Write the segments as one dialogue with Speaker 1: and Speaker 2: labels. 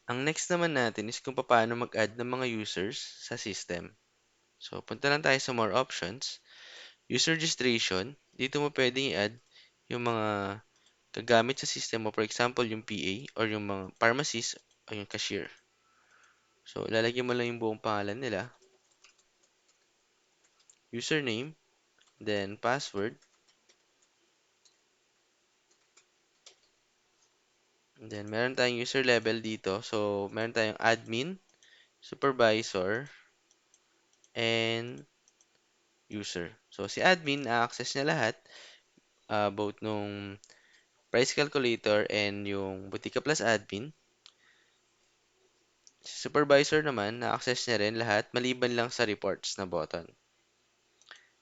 Speaker 1: Ang next naman natin is kung paano mag-add ng mga users sa system. So, punta lang tayo sa more options. User registration, dito mo pwedeng i-add yung mga gagamit sa system mo. For example, yung PA or yung mga pharmacist o yung cashier. So, ilalagay mo lang yung buong pangalan nila, username, then password, and then meron tayong user level dito. So, meron tayong admin, supervisor, and user. So, si admin, na-access niya lahat, both nung price calculator and yung Butika Plus admin. Si supervisor naman, na-access niya rin lahat maliban lang sa reports na button.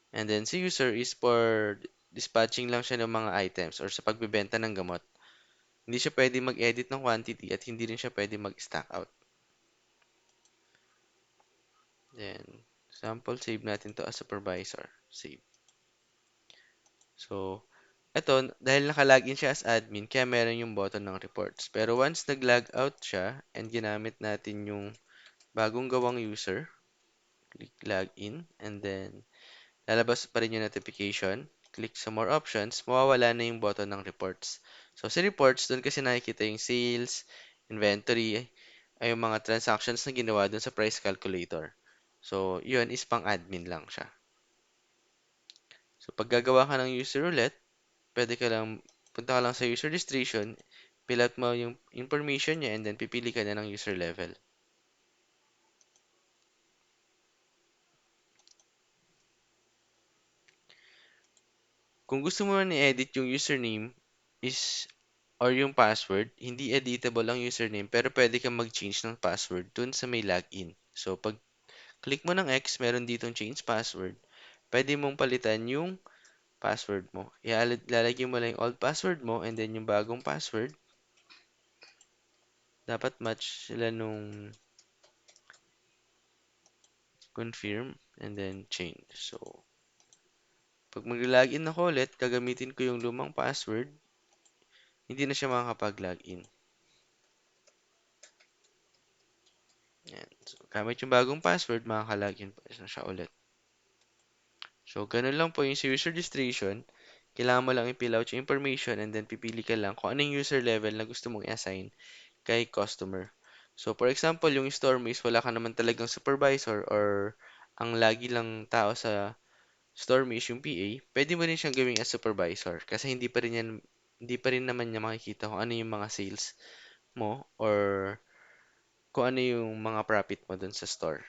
Speaker 1: And then si user is for dispatching lang siya ng mga items or sa pagbebenta ng gamot. Hindi siya pwede mag-edit ng quantity at hindi rin siya pwede mag-stack out. Then, sample, save natin to as supervisor. Save. So, eto, dahil naka-login siya as admin, kaya meron yung button ng reports. Pero once nag-log out siya and ginamit natin yung bagong gawang user, click login, and then lalabas pa rin yung notification. Click sa more options, mawawala na yung button ng reports. So, sa reports, doon kasi nakikita yung sales, inventory, ay yung mga transactions na ginawa doon sa price calculator. So, yun is pang-admin lang siya. So, pag gagawa ka ng user ulit, pwede ka lang, punta ka lang sa user registration, fill out mo yung information niya, and then pipili ka na ng user level. Kung gusto mo na i-edit yung username is or yung password, hindi editable ang username pero pwede kang mag-change ng password dun sa may login. So, pag click mo ng X, meron ditong change password. Pwede mong palitan yung password mo. Ilalagay mo lang yung old password mo and then yung bagong password. Dapat match sila nung confirm and then change. So, pag mag-login ako ulit, gagamitin ko yung lumang password, hindi na siya makakapag-login. Yan. So, gamit yung bagong password, makaka-login pa siya ulit. So, ganun lang po yung sa user registration. Kailangan mo lang i-fill out yung information and then pipili ka lang kung anong user level na gusto mong i-assign kay customer. So, for example, yung store mo is wala ka naman talagang supervisor or ang lagi lang tao sa store mo is yung PA, pwede mo rin siyang gawing as supervisor kasi hindi pa rin naman niya makikita kung ano yung mga sales mo or kung ano yung mga profit mo dun sa store.